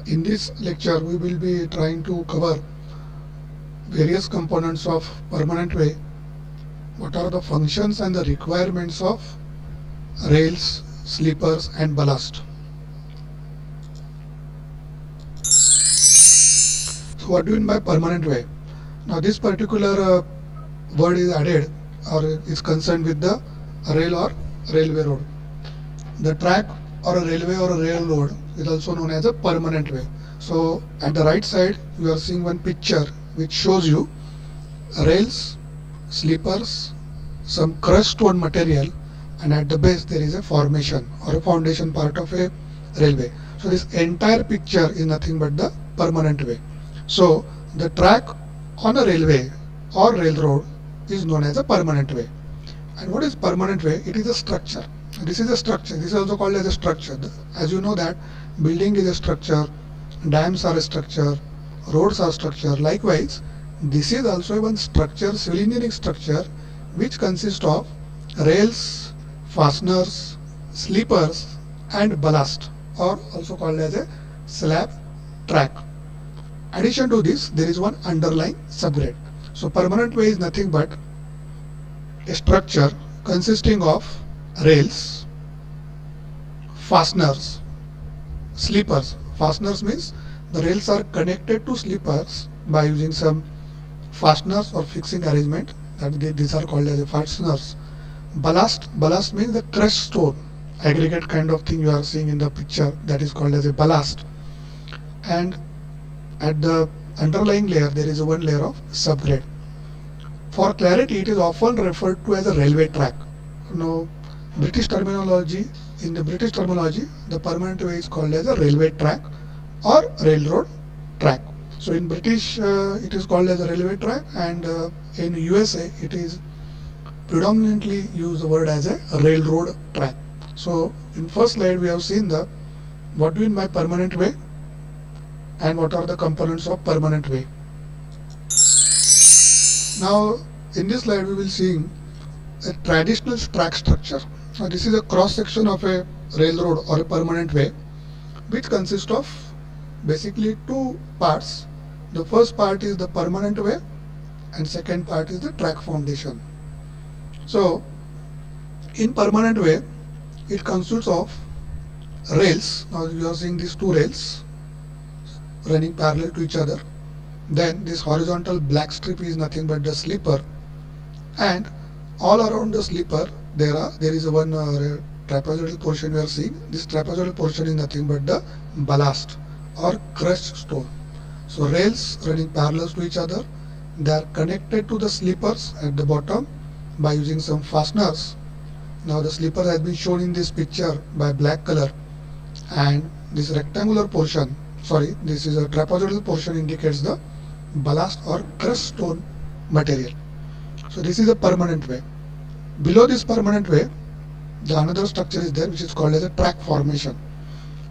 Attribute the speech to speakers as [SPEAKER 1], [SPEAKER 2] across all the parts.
[SPEAKER 1] In this lecture, we will be trying to cover various components of permanent way. What are the functions and the requirements of rails, sleepers, and ballast? So, what do you mean by permanent way? Now, this particular word is added or is concerned with the rail or railway road. The track or a railway or a railroad is also known as a permanent way. So, at the right side, you are seeing one picture which shows you rails, sleepers, some crushed stone material, and at the base there is a formation or a foundation part of a railway. So this entire picture is nothing but the permanent way. So the track on a railway or railroad is known as a permanent way. And what is permanent way? It is a structure. This is a structure. This is also called as a structure. As you know that building is a structure, dams are a structure, roads are structure. Likewise, this is also one structure, civil engineering structure, which consists of rails, fasteners, sleepers, and ballast, or also called as a slab track. Addition to this, there is one underlying subgrade. So permanent way is nothing but a structure consisting of rails, fasteners, sleepers. Fasteners means the rails are connected to sleepers by using some fasteners or fixing arrangement. These are called as fasteners. Ballast means the crushed stone, aggregate kind of thing you are seeing in the picture, that is called as a ballast. And at the underlying layer there is one layer of subgrade. For clarity, it is often referred to as a railway track. Now, British terminology, in the British terminology, the permanent way is called as a railway track or railroad track. So in British, it is called as a railway track, and in USA, it is predominantly use the word as a railroad track. So in first slide, we have seen the what do you mean by permanent way and what are the components of permanent way. Now in this slide, we will see a traditional track structure. Now this is a cross section of a railroad or a permanent way, which consists of basically two parts. The first part is the permanent way and second part is the track foundation. So in permanent way, it consists of rails. Now you are seeing these two rails running parallel to each other. Then this horizontal black strip is nothing but the sleeper, and all around the sleeper there is one trapezoidal portion you are seeing. This trapezoidal portion is nothing but the ballast or crushed stone. So rails running parallel to each other, they are connected to the sleepers at the bottom by using some fasteners. Now the sleeper has been shown in this picture by black color, and this rectangular portion, sorry, this is a trapezoidal portion, indicates the ballast or crushed stone material. So this is a permanent way. Below this permanent way, the another structure is there which is called as a track formation,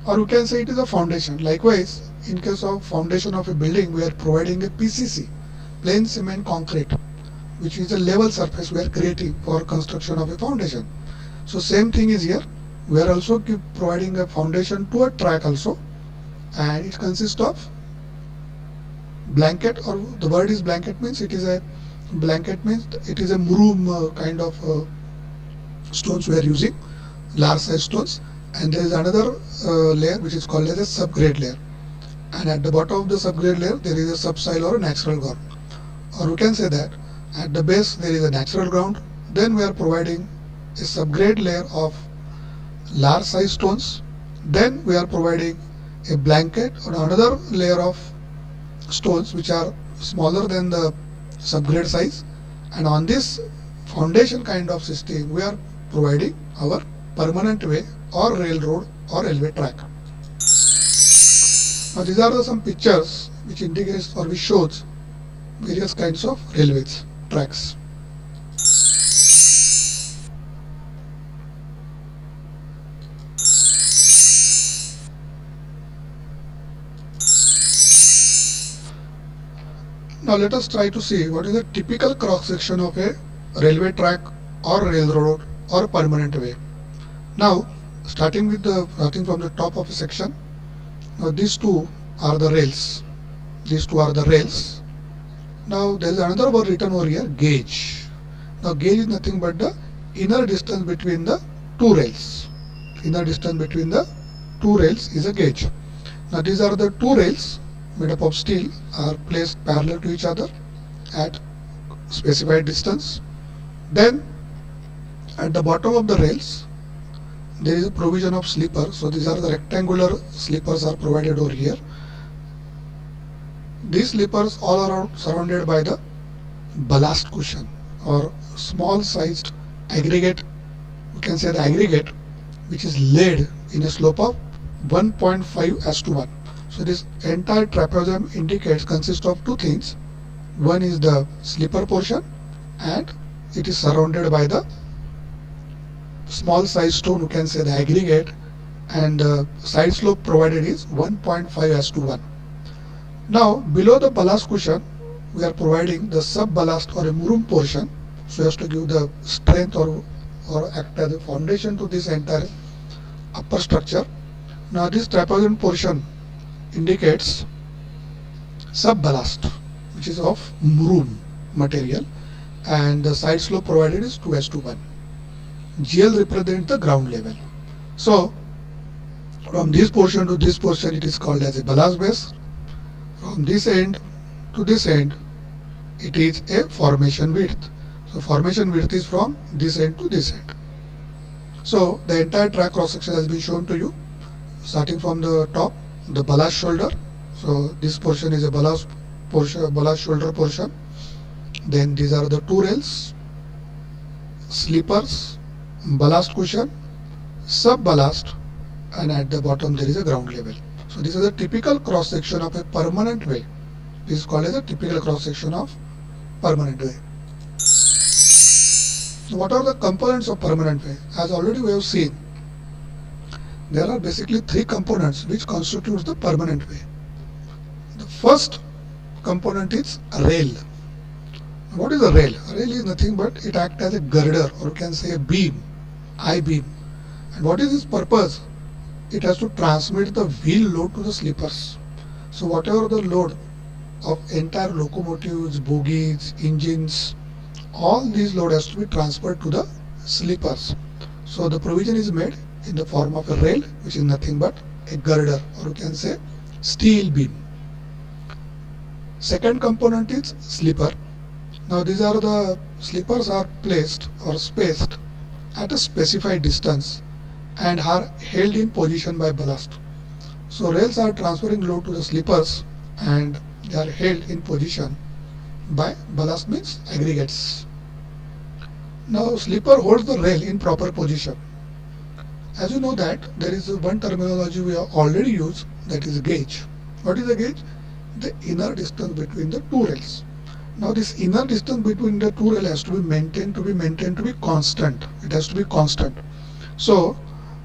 [SPEAKER 1] or you can say it is a foundation. Likewise, in case of foundation of a building, we are providing a PCC, plain cement concrete, which is a level surface we are creating for construction of a foundation. So same thing is here. We are also providing a foundation to a track also, and it consists of blanket, or the word is blanket means it is a blanket means it is a murum kind of stones we are using, large size stones, and there is another layer which is called as a subgrade layer, and at the bottom of the subgrade layer there is a subsoil or a natural ground, or we can say that at the base there is a natural ground. Then we are providing a subgrade layer of large size stones. Then we are providing a blanket or another layer of stones which are smaller than the subgrade size, and on this foundation kind of system we are providing our permanent way or railroad or railway track. Now these are some pictures which indicates or which shows various kinds of railways tracks. Now let us try to see what is the typical cross section of a railway track or railroad or permanent way. Now starting from the top of a section, Now these two are the rails. These two are the rails. Now there is another word written over here, gauge. Now gauge is nothing but the inner distance between the two rails. Inner distance between the two rails is a gauge. Now these are the two rails made up of steel are placed parallel to each other at specified distance. Then at the bottom of the rails there is a provision of sleeper. So these are the rectangular sleepers are provided over here. These sleepers all around surrounded by the ballast cushion or small sized aggregate, we can say the aggregate, which is laid in a slope of 1.5:1. So this entire trapezium indicates consists of two things. One is the sleeper portion and it is surrounded by the small size stone, you can say the aggregate, and side slope provided is 1.5:1. Now below the ballast cushion we are providing the sub ballast or a murum portion, so as to give the strength or act as a foundation to this entire upper structure. Now this trapezoid portion indicates sub ballast, which is of murum material, and the side slope provided is 2:1. GL represents the ground level. So from this portion to this portion it is called as a ballast base. From this end to this end it is a formation width. So formation width is from this end to this end. So the entire track cross section has been shown to you, starting from the top, the ballast shoulder. So this portion is a ballast portion, ballast shoulder portion. Then these are the two rails, sleepers, ballast cushion, sub ballast, and at the bottom there is a ground level. So this is a typical cross section of a permanent way. This is called as a typical cross section of permanent way. So what are the components of permanent way? As already we have seen, there are basically three components which constitutes the permanent way. The first component is a rail. What is a rail? A rail is nothing but it acts as a girder, or you can say a beam, I-beam. And what is its purpose? It has to transmit the wheel load to the sleepers. So whatever the load of entire locomotives, bogies, engines, all these load has to be transferred to the sleepers. So the provision is made in the form of a rail, which is nothing but a girder, or you can say steel beam. Second component is sleeper. Now these are the sleepers are placed or spaced at a specified distance and are held in position by ballast. So rails are transferring load to the sleepers and they are held in position by ballast, means aggregates. Now sleeper holds the rail in proper position. As you know that there is one terminology we have already used, that is gauge. What is a gauge? The inner distance between the two rails. Now this inner distance between the two rails has to be maintained to be constant. It has to be constant. So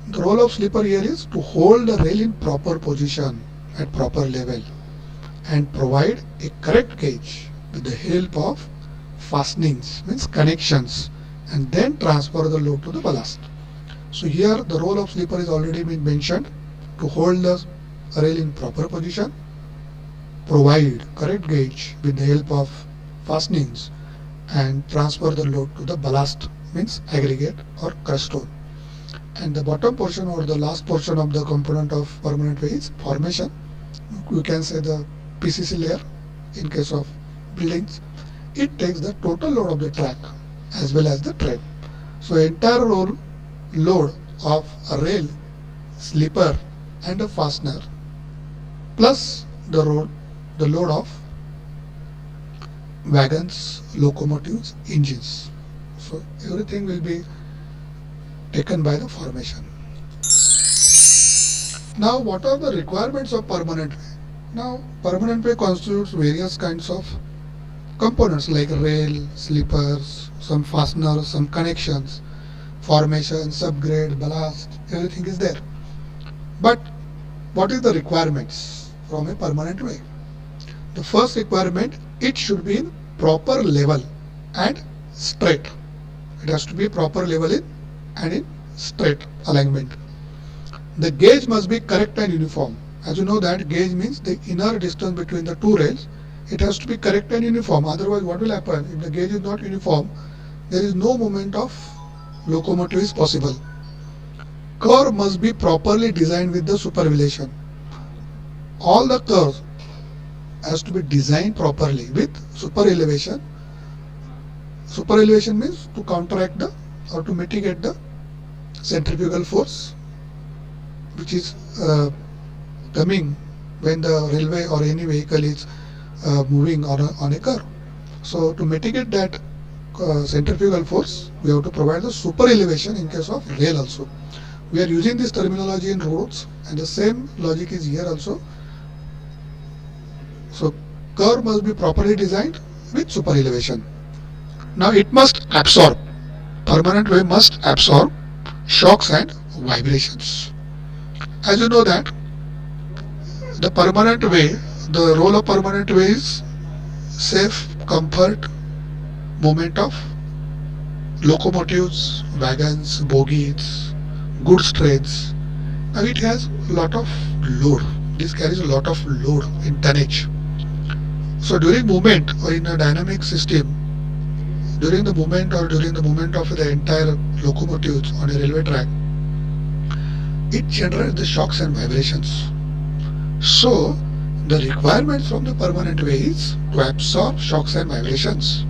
[SPEAKER 1] the role of sleeper here is to hold the rail in proper position at proper level and provide a correct gauge with the help of fastenings, means connections, and then transfer the load to the ballast. So here the role of sleeper is already been mentioned, to hold the rail in proper position, provide correct gauge with the help of fastenings, and transfer the load to the ballast, means aggregate or crushed stone. And the bottom portion or the last portion of the component of permanent way is formation. You can say the PCC layer in case of buildings. It takes the total load of the track as well as the tread. So entire load of a rail, sleeper and a fastener plus the load of wagons, locomotives, engines. So everything will be taken by the formation. Now what are the requirements of permanent way? Now permanent way constitutes various kinds of components like rail, sleepers, some fasteners, some connections, formation, subgrade, ballast, everything is there. But what is the requirements from a permanent way? The first requirement, it should be in proper level and straight. It has to be proper level and in straight alignment. The gauge must be correct and uniform. As you know that gauge means the inner distance between the two rails. It has to be correct and uniform. Otherwise, what will happen if the gauge is not uniform? There is no movement of locomotive is possible. Curve must be properly designed with the supervision. All the curves has to be designed properly with super elevation. Super elevation means to counteract the or to mitigate the centrifugal force which is coming when the railway or any vehicle is moving on a curve. So to mitigate that centrifugal force, we have to provide the super elevation in case of rail also. We are using this terminology in roads, and the same logic is here also. So curve must be properly designed with super elevation. Now it must absorb, permanent wave must absorb shocks and vibrations. As you know that the permanent wave, the role of permanent wave is safe, comfort, movement of locomotives, wagons, bogies, goods trains. Now it has a lot of load. This carries a lot of load in tonnage. So during movement or in a dynamic system, during the movement or during the movement of the entire locomotives on a railway track, it generates the shocks and vibrations. So the requirements from the permanent way is to absorb shocks and vibrations.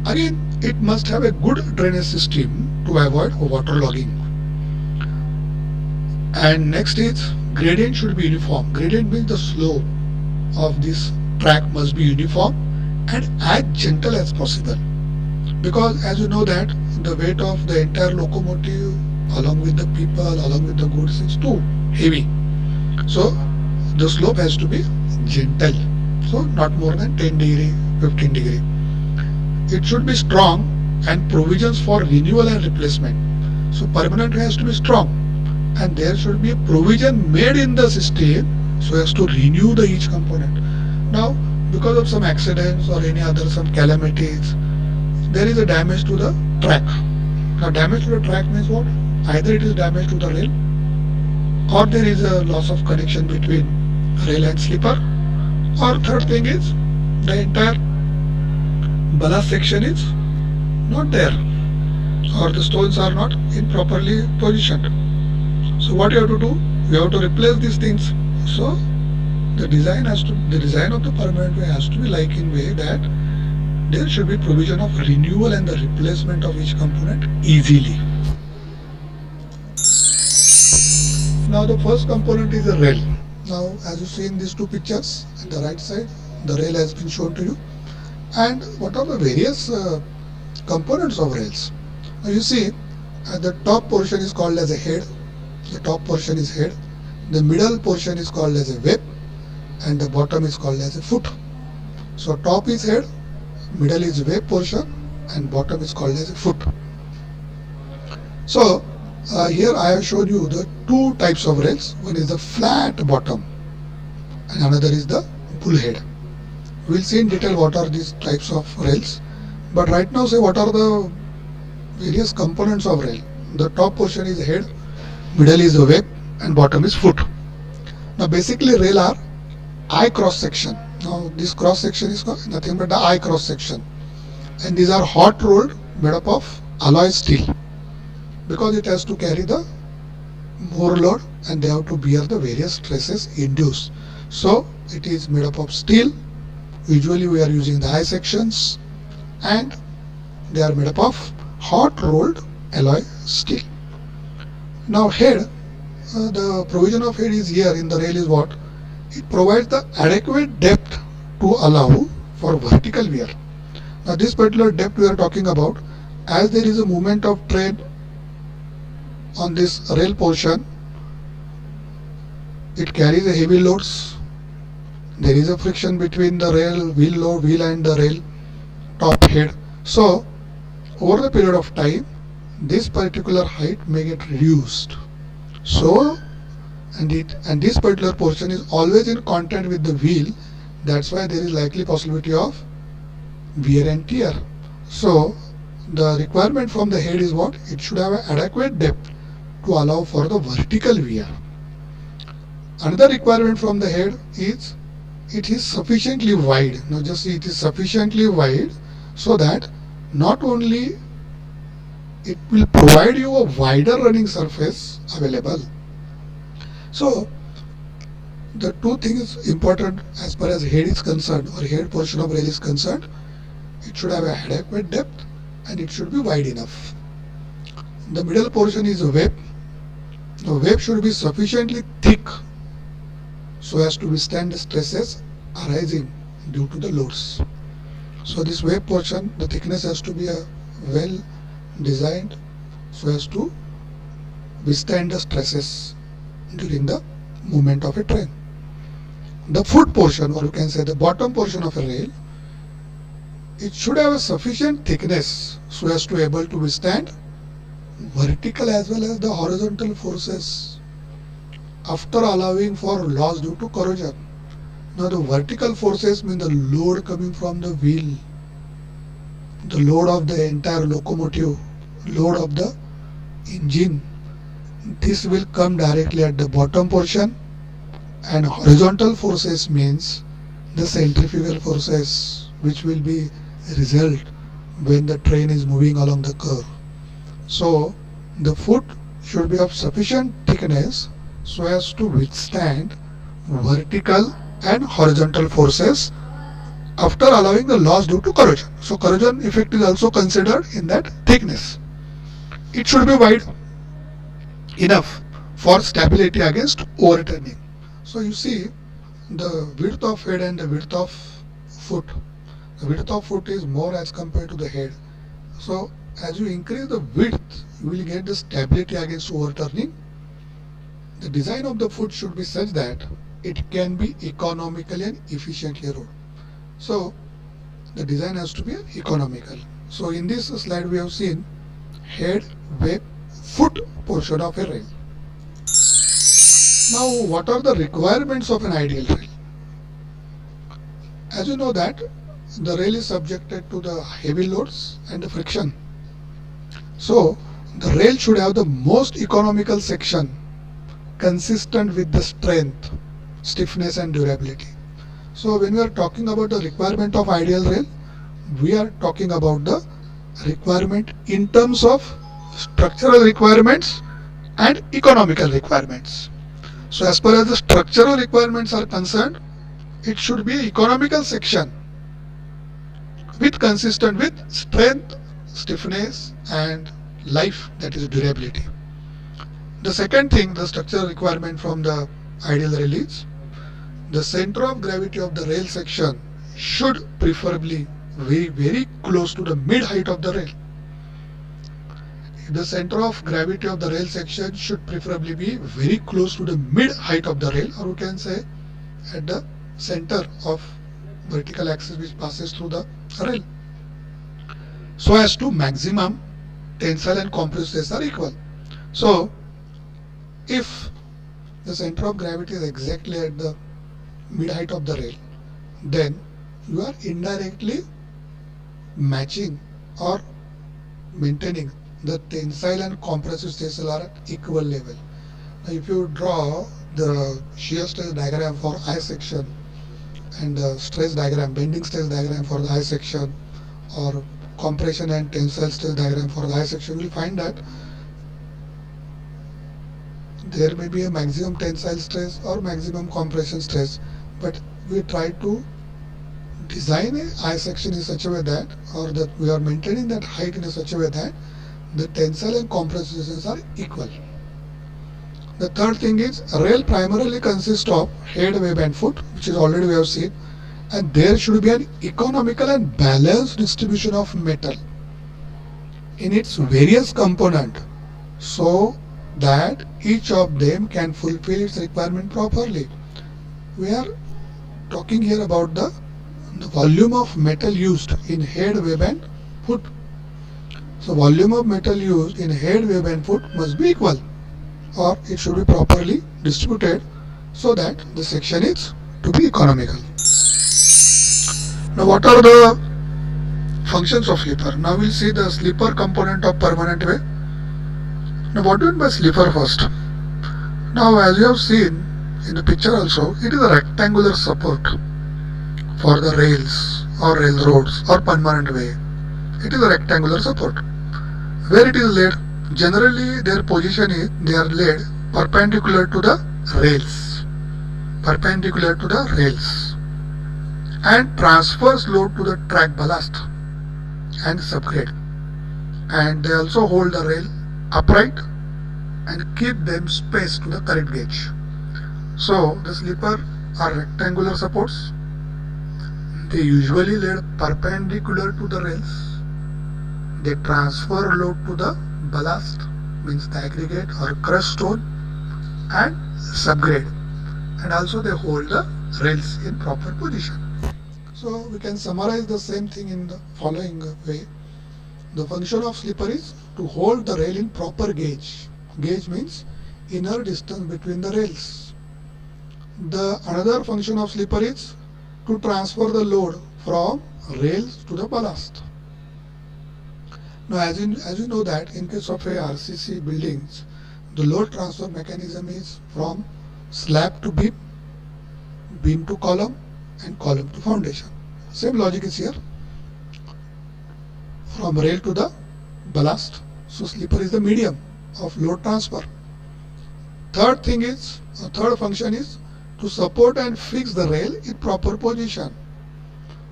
[SPEAKER 1] Again, it must have a good drainage system to avoid waterlogging. And next is gradient should be uniform. Gradient means the slope of this track must be uniform and as gentle as possible. Because as you know that the weight of the entire locomotive along with the people, along with the goods is too heavy. So the slope has to be gentle. So not more than 10 degree, 15 degree. It should be strong and provisions for renewal and replacement. So permanent has to be strong and there should be a provision made in the system so as to renew the each component. Now because of some accidents or any other some calamities, there is a damage to the track. Now damage to the track means what? Either it is damage to the rail or there is a loss of connection between rail and sleeper, or third thing is the entire ballast section is not there or the stones are not in properly positioned. So what you have to do? You have to replace these things. So the design of the permanent way has to be like in way that there should be provision of renewal and the replacement of each component easily. Now the first component is the rail. Now as you see in these two pictures, on the right side the rail has been shown to you. And what are the various components of rails? Now you see the top portion is called as a head. The top portion is head. The middle portion is called as a web and the bottom is called as a foot. So top is head, middle is web portion and bottom is called as a foot. So here I have shown you the two types of rails. One is the flat bottom and another is the bullhead. We will see in detail what are these types of rails, but right now say what are the various components of rail. The top portion is head, middle is the web and bottom is foot. Now basically rail are I cross section. Now this cross section is nothing but the I cross section, and these are hot rolled made up of alloy steel because it has to carry the more load and they have to bear the various stresses induced. So it is made up of steel. Usually we are using the I sections and they are made up of hot rolled alloy steel. Now head, the provision of head is here in the rail is what? It provides the adequate depth to allow for vertical wear. Now this particular depth we are talking about, as there is a movement of train on this rail portion, it carries a heavy loads. There is a friction between the rail wheel and the rail top head. So over the period of time this particular height may get reduced. So and this particular portion is always in contact with the wheel. That's why there is likely possibility of wear and tear. So the requirement from the head is what? It should have an adequate depth to allow for the vertical wear. Another requirement from the head is it is sufficiently wide. Now just see, it is sufficiently wide so that not only it will provide you a wider running surface available. So the two things important as far as head is concerned or head portion of rail is concerned, it should have a adequate depth and it should be wide enough. The middle portion is a web. The web should be sufficiently thick so as to withstand the stresses arising due to the loads. So this web portion, the thickness has to be well designed so as to withstand the stresses during the movement of a train. The foot portion, or you can say the bottom portion of a rail, it should have a sufficient thickness so as to able to withstand vertical as well as the horizontal forces after allowing for loss due to corrosion. Now the vertical forces mean the load coming from the wheel, the load of the entire locomotive, load of the engine. This will come directly at the bottom portion, and horizontal forces means the centrifugal forces which will be result when the train is moving along the curve. So the foot should be of sufficient thickness so as to withstand vertical and horizontal forces after allowing the loss due to corrosion. So corrosion effect is also considered in that thickness. It should be wide enough for stability against overturning. So you see the width of head and the width of foot. The width of foot is more as compared to the head. So as you increase the width, you will get the stability against overturning. The design of the foot should be such that it can be economically and efficiently rowed. So the design has to be economical. So in this slide we have seen head, web, foot portion of a rail. Now what are the requirements of an ideal rail? As you know that the rail is subjected to the heavy loads and the friction. So the rail should have the most economical section consistent with the strength, stiffness and durability. So when we are talking about the requirement of ideal rail, we are talking about the requirement in terms of structural requirements and economical requirements. So as far as the structural requirements are concerned, it should be an economical section with consistent with strength, stiffness and life, that is durability. The second thing, the structural requirement from the ideal rail is the center of gravity of the rail section should preferably be very close to the mid height of the rail. The center of gravity of the rail section should preferably be very close to the mid height of the rail, or you can say at the center of vertical axis which passes through the rail, so as to maximum tensile and compressive stress are equal. So if the center of gravity is exactly at the mid height of the rail, then you are indirectly matching or maintaining the tensile and compressive stresses are at equal level. Now if you draw the shear stress diagram for I section and the stress diagram, bending stress diagram for the I section, or compression and tensile stress diagram for the I section, you will find that there may be a maximum tensile stress or maximum compression stress, but we try to design a I section in such a way that, or that we are maintaining that height in such a way that the tensile and compressive stresses are equal. The third thing is rail primarily consists of head, web and foot, which is already we have seen, and there should be an economical and balanced distribution of metal in its various components so that each of them can fulfill its requirement properly. We are talking here about the volume of metal used in head, web and foot. So volume of metal used in head, web and foot must be equal, or it should be properly distributed so that the section is to be economical. Now what are the functions of slipper? Now we'll see the slipper component of permanent way. Now what do you mean by slipper first? Now as you have seen, in the picture also, it is a rectangular support for the rails or railroads or permanent way. It is a rectangular support. Where it is laid, generally their position is they are laid perpendicular to the rails, perpendicular to the rails, and transfers load to the track ballast and subgrade. And they also hold the rail upright and keep them spaced to the correct gauge. So the slipper are rectangular supports. They usually laid perpendicular to the rails. They transfer load to the ballast, means the aggregate or crushed stone, and subgrade. And also they hold the rails in proper position. So we can summarize the same thing in the following way. The function of slipper is to hold the rail in proper gauge. Gauge means inner distance between the rails. The another function of slipper is to transfer the load from rails to the ballast. Now as you know that in case of a RCC buildings, the load transfer mechanism is from slab to beam, beam to column, and column to foundation. Same logic is here. From rail to the ballast. So slipper is the medium of load transfer. Third function is to support and fix the rail in proper position.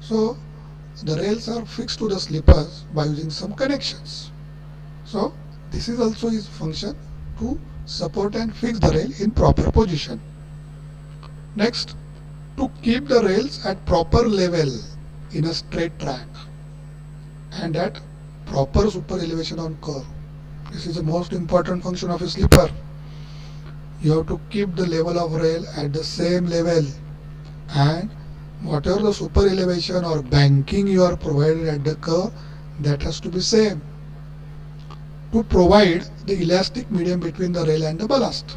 [SPEAKER 1] So the rails are fixed to the slippers by using some connections. So this is also his function, to support and fix the rail in proper position. Next, to keep the rails at proper level in a straight track and at proper super elevation on curve. This is the most important function of a slipper. You have to keep the level of rail at the same level, and whatever the super elevation or banking you are provided at the curve, that has to be same, to provide the elastic medium between the rail and the ballast.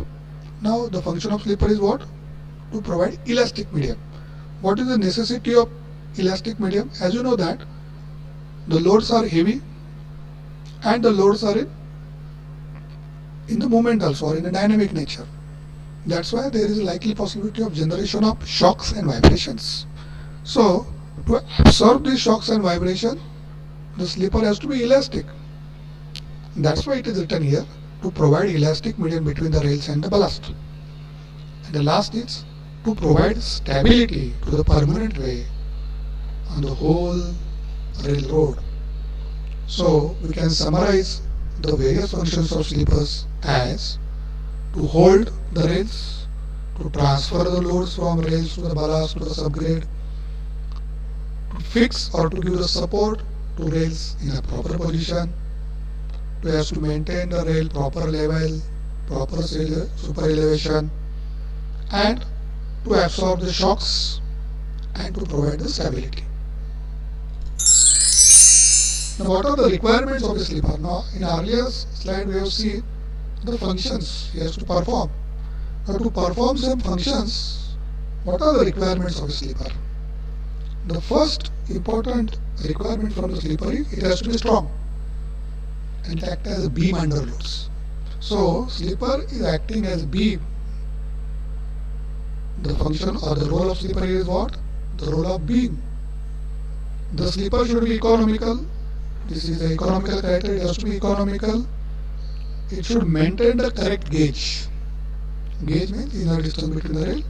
[SPEAKER 1] Now the function of slipper is what? To provide elastic medium. What is the necessity of elastic medium? As you know that the loads are heavy and the loads are in the moment also, or in a dynamic nature. That's why there is a likely possibility of generation of shocks and vibrations. So to absorb these shocks and vibration, the slipper has to be elastic. That's why it is written here, to provide elastic medium between the rails and the ballast. And the last is to provide stability to the permanent way on the whole railroad. So we can summarize the various functions of slippers as to hold the rails, to transfer the loads from rails to the ballast to the subgrade, to fix or to give the support to rails in a proper position, to has to maintain the rail proper level, proper super elevation, and to absorb the shocks and to provide the stability. Now what are the requirements of a slipper? Now in earlier slide we have seen the functions he has to perform. Now to perform some functions, what are the requirements of a slipper? The first important requirement from the slipper is it has to be strong and act as a beam under loads. So slipper is acting as a beam. The function or the role of slipper is what? The role of beam. The slipper should be economical. This is the economical criteria. It has to be economical. It should maintain the correct gauge. Gauge means inner distance between the rail.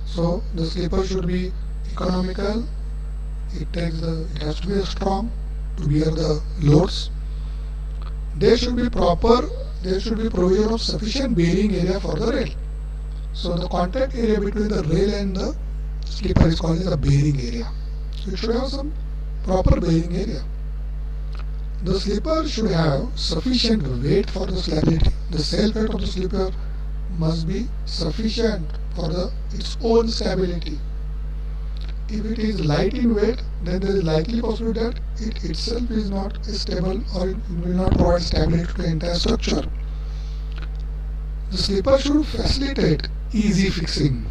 [SPEAKER 1] So the slipper should be economical. It has to be strong to bear the loads. There should be provision of sufficient bearing area for the rail. So the contact area between the rail and the slipper is called as the bearing area. So it should have some proper bearing area. The slipper should have sufficient weight for the stability. The self weight of the slipper must be sufficient for its own stability. If it is light in weight, then there is likely possibility that it itself is not stable or it will not provide stability to the entire structure. The slipper should facilitate easy fixing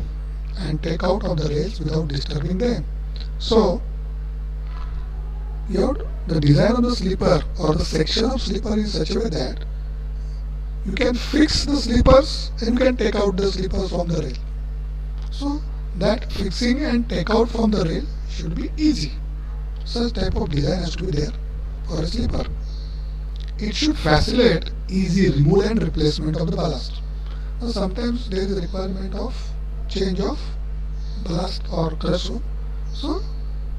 [SPEAKER 1] and take out of the rails without disturbing them. So the design of the slipper or the section of slipper is such a way that you can fix the slippers and you can take out the slippers from the rail. So that fixing and takeout from the rail should be easy. Such type of design has to be there for a sleeper. It should facilitate easy removal and replacement of the ballast. Now, sometimes there is a requirement of change of ballast or crush zone. So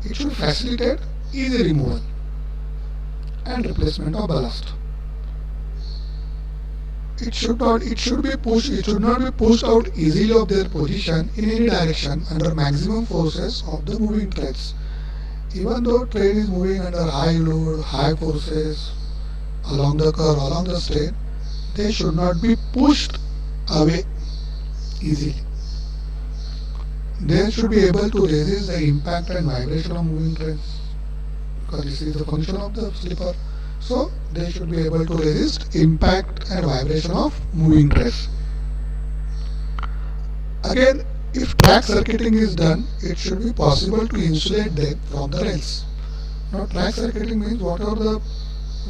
[SPEAKER 1] it should facilitate easy removal and replacement of ballast. It should not be pushed out easily of their position in any direction under maximum forces of the moving threads. Even though train is moving under high load, high forces along the curve, along the strain, they should not be pushed away easily. They should be able to resist the impact and vibration of moving trains because this is the function of the slipper. So they should be able to resist impact and vibration of moving trains. Again, if track circuiting is done, it should be possible to insulate them from the rails. Now, track circuiting means whatever the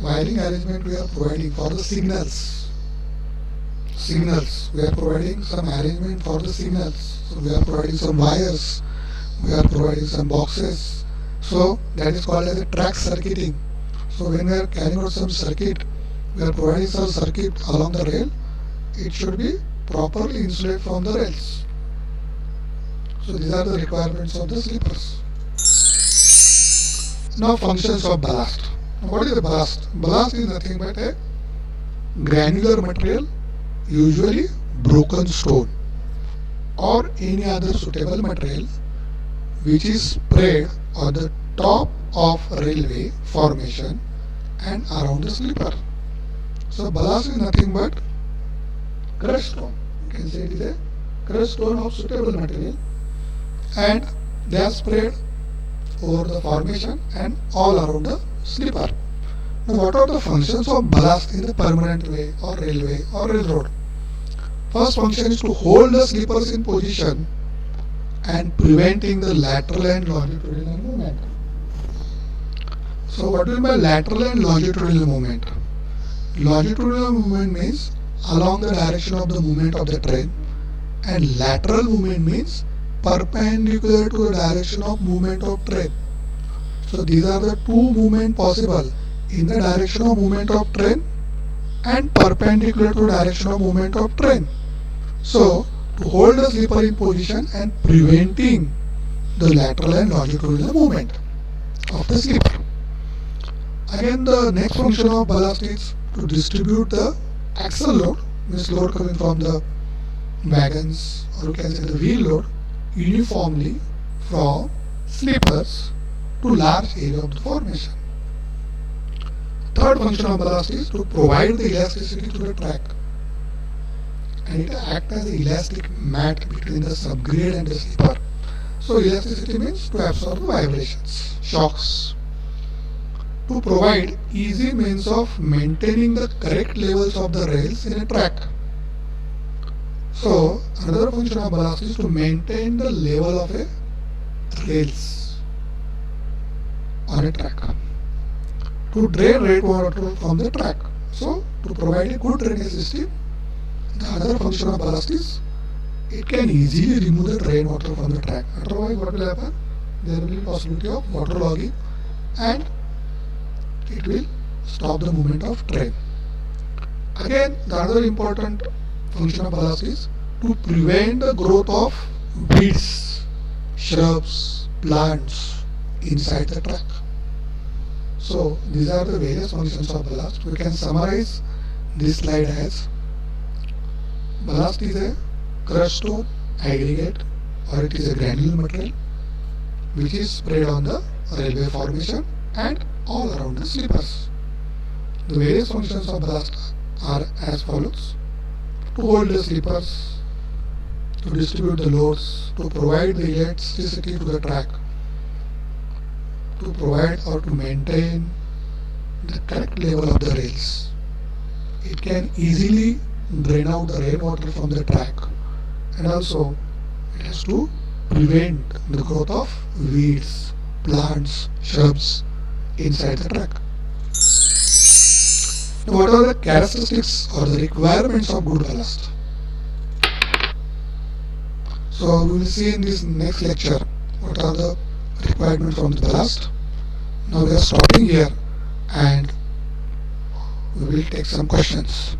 [SPEAKER 1] wiring arrangement we are providing for the signals. We are providing some arrangement for the signals. So we are providing some wires. We are providing some boxes. So that is called as a track circuiting. So when we are carrying out some circuit, we are providing some circuit along the rail. It should be properly insulated from the rails. So these are the requirements of the sleepers. Now functions of ballast. What is the ballast? Ballast is nothing but a granular material, usually broken stone or any other suitable material which is spread on the top of railway formation and around the sleeper. So ballast is nothing but crushed stone. You can say it is a crushed stone of suitable material and they are spread over the formation and all around the sleeper. Now what are the functions of ballast in the permanent way or railway or railroad? First function is to hold the sleepers in position and preventing the lateral and longitudinal movement. So what will be lateral and longitudinal movement? Longitudinal movement means along the direction of the movement of the train and lateral movement means perpendicular to the direction of movement of train. So these are the two movement possible in the direction of movement of train and perpendicular to the direction of movement of train. So to hold the sleeper in position and preventing the lateral and longitudinal movement of the sleeper. Again, the next function of ballast is to distribute the axle load, means load coming from the wagons or you can say the wheel load, uniformly from sleepers to large area of the formation. Third function of ballast is to provide the elasticity to the track and it acts as an elastic mat between the subgrade and the sleeper. So elasticity means to absorb the vibrations, shocks. To provide easy means of maintaining the correct levels of the rails in a track. So another function of ballast is to maintain the level of a rails on a track. To drain rainwater from the track. So to provide a good drainage system, the other function of ballast is it can easily remove the rainwater from the track. Otherwise what will happen? There will be possibility of water logging and it will stop the movement of train. Again, the other important function of ballast is to prevent the growth of weeds, shrubs, plants inside the track. So these are the various functions of ballast. We can summarize this slide as ballast is a crushed stone aggregate or it is a granular material which is spread on the railway formation and all around the sleepers. The various functions of ballast are as follows: to hold the sleepers, to distribute the loads, to provide the electricity to the track, to provide or to maintain the correct level of the rails. It can easily drain out the rainwater from the track and also it has to prevent the growth of weeds, plants, shrubs inside the track. Now, what are the characteristics or the requirements of good ballast? So we will see in this next lecture what are the requirements from the ballast. Now we are stopping here and we will take some questions.